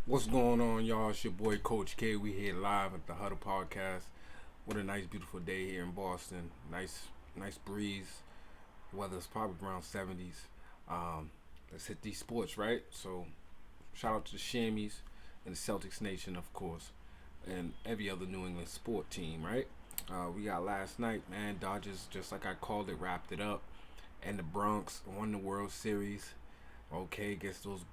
What's going on, y'all? It's your boy Coach K. We here live at the Huddle Podcast. What a nice, beautiful day here in Boston. Nice breeze. Weather's probably around 70s. Let's hit these sports, right? So, shout out to the Shammies and the Celtics Nation, of course, and every other New England sport team, right? We got last night, man. Dodgers, just like I called it, wrapped it up, and the Bronx won the World Series. Okay, against those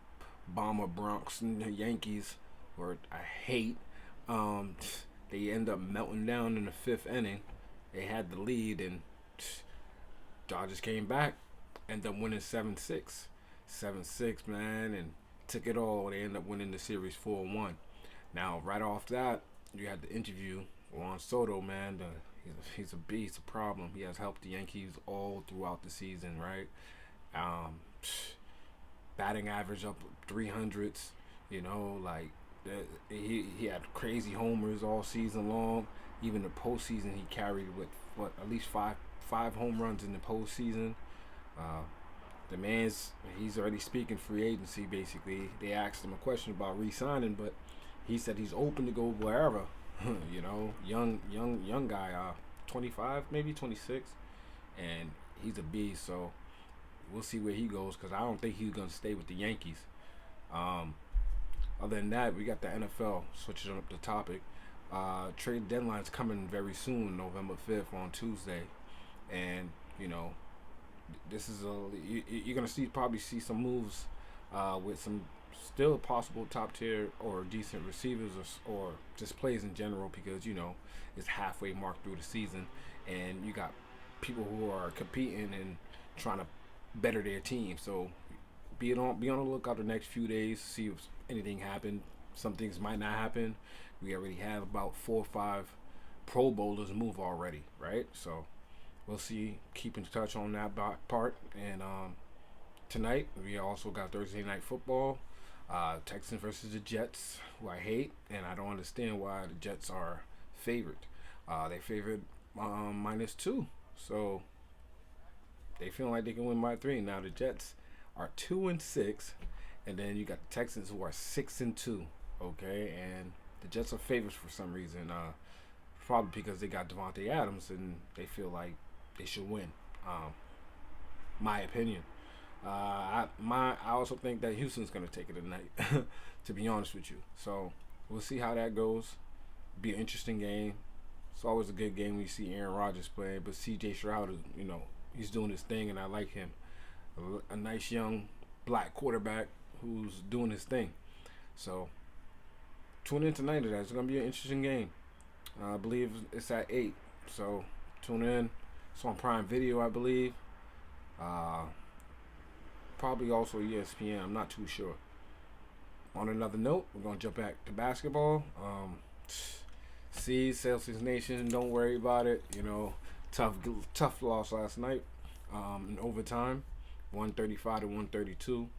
Bomber Bronx Yankees, or I hate. Um, they end up melting down in the fifth inning. They had the lead, and Dodgers came back, ended up winning 7-6. 7-6, man, and took it all. They ended up winning the series 4-1. Now, right off that, you had the interview. Juan Soto, man, he's a beast, a problem. He has helped the Yankees all throughout the season, right? Um, Batting average up 300s. Like he had crazy homers all season long. Even the postseason, he carried with at least five home runs in the postseason. Uh, the he's already speaking free agency. Basically, they asked him a question about re-signing, but he said he's open to go wherever. Young guy, 25 maybe 26, and he's a beast. So we'll see where he goes because I don't think he's going to stay with the Yankees. Other than that, we got the NFL, switching up the topic. Trade deadline's coming very soon, November 5th on Tuesday. And, this is you're going to probably see some moves with some still possible top tier or decent receivers or just plays in general because, it's halfway marked through the season. And you got people who are competing and trying to better their team. So be on the lookout the next few days, see if anything happened. Some things might not happen. We already have about 4 or 5 Pro Bowlers move already, right? So we'll see. Keep in touch on that part. And tonight we also got Thursday night football. Texans versus the Jets, who I hate, and I don't understand why the Jets are favored. They favored -2. So they feel like they can win by 3. Now the Jets are 2-6, and then you got the Texans who are 6-2. Okay, and the Jets are favorites for some reason. Probably because they got Devontae Adams and they feel like they should win. My opinion. I also think that Houston's gonna take it tonight. To be honest with you, so we'll see how that goes. Be an interesting game. It's always a good game when you see Aaron Rodgers play, but C.J. Stroud is, he's doing his thing, and I like him. A nice young black quarterback who's doing his thing. So tune in tonight to that. It's gonna be an interesting game. I believe it's at 8. So tune in. It's on Prime Video, I believe. Probably also ESPN. I'm not too sure. On another note, we're gonna jump back to basketball. Celtics Nation, don't worry about it. Tough loss last night in overtime, 135 to 132,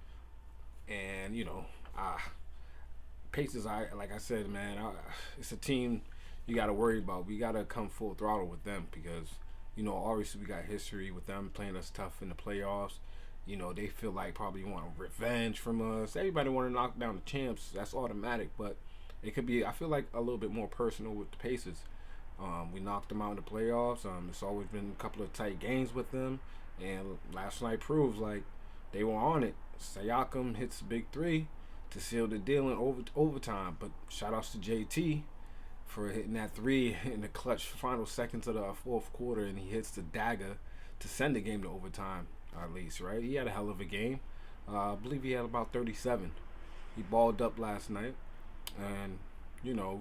and Pacers. Like I said, man, it's a team you got to worry about. We got to come full throttle with them because obviously we got history with them playing us tough in the playoffs. They feel like probably want revenge from us. Everybody want to knock down the champs. That's automatic, but it could be, I feel like, a little bit more personal with the Pacers. We knocked them out in the playoffs. It's always been a couple of tight games with them. And last night proves like they were on it. Siakam hits a big 3 to seal the deal in overtime. But shout outs to JT for hitting that 3 in the clutch final seconds of the fourth quarter. And he hits the dagger to send the game to overtime, at least, right? He had a hell of a game. I believe he had about 37. He balled up last night. And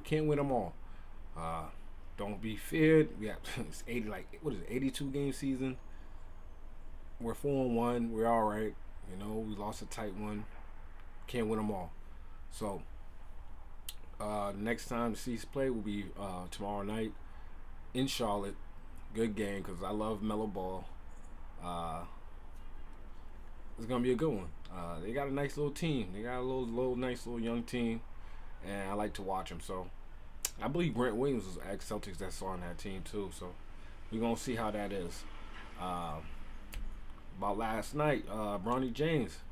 can't win them all. Don't be feared. Yeah, it's 82 game season. We're 4-1. We're all right. We lost a tight one. Can't win them all. So next time the Seas play will be tomorrow night in Charlotte. Good game because I love mellow ball. It's gonna be a good one. They got a nice little team. They got a nice little young team. And I like to watch him. So I believe Grant Williams was ex-Celtics that's on that team too. So we're going to see how that is. About last night, Bronny James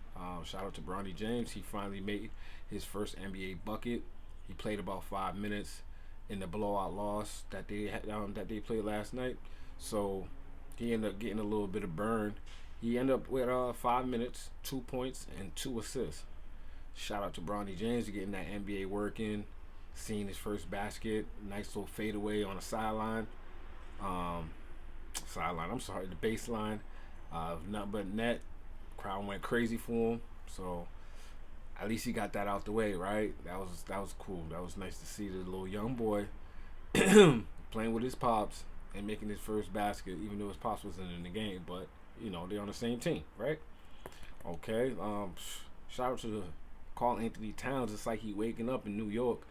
Shout out to Bronny James. He finally made his first NBA bucket. He played about 5 minutes in the blowout loss that they played last night. So he ended up getting a little bit of burn. He ended up with 5 minutes, 2 points, and 2 assists. Shout out to Bronny James getting that NBA work in, seeing his first basket, nice little fadeaway on the sideline. Um, Sideline. I'm sorry, the baseline. Nothing but net. Crowd went crazy for him. So at least he got that out the way, right? That was cool. That was nice to see the little young boy playing with his pops and making his first basket, even though his pops wasn't in the game. But they're on the same team, right? Okay. Shout out to the Carl Anthony Towns. It's like he waking up in New York.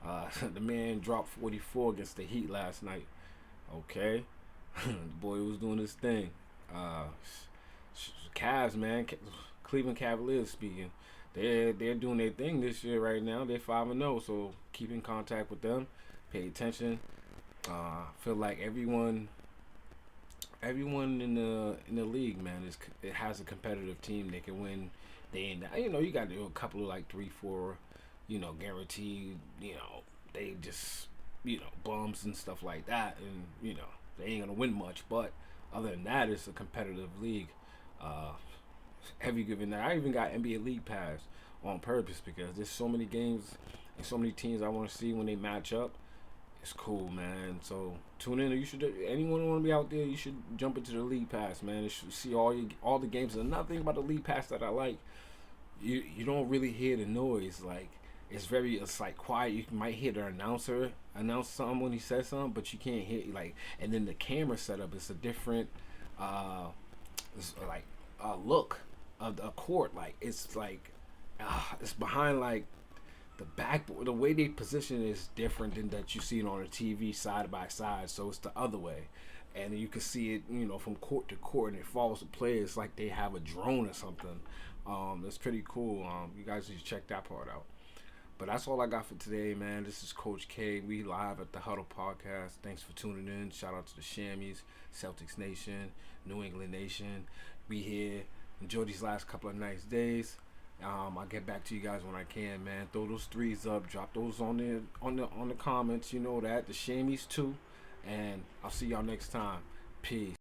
The man dropped 44 against the Heat last night. Okay. The boy was doing his thing. Uh, Cavs, man, Cleveland Cavaliers speaking. They're doing their thing this year right now. They're 5-0, so keep in contact with them. Pay attention. Feel like everyone in the league, man, it has a competitive team. They can win day in. You got to do a couple of like 3-4, guaranteed. They just bums and stuff like that, and they ain't gonna win much. But other than that, it's a competitive league. Uh, Heavy given that I even got NBA League Pass on purpose because there's so many games and so many teams I want to see when they match up. It's cool, man. So tune in. You should. Anyone who want to be out there, you should jump into the League Pass, man. You should see all the games. And another thing about the League Pass that I like, you don't really hear the noise. Like it's like quiet. You might hear the announcer announce something when he says something, but you can't hear like. And then the camera setup is a different, it's like look of the court. Like it's behind like the backboard. The way they position is different than that you see it on the TV side by side. So it's the other way, and you can see it from court to court, and it follows the play. It's like they have a drone or something. It's pretty cool. You guys need to check that part out. But that's all I got for today, man. This is Coach K. We live at the Huddle Podcast. Thanks for tuning in. Shout out to the Shammies, Celtics Nation, New England Nation. We here. Enjoy these last couple of nice days. I'll get back to you guys when I can, man. Throw those threes up. Drop those on the comments. You know that. The Shammies too. And I'll see y'all next time. Peace.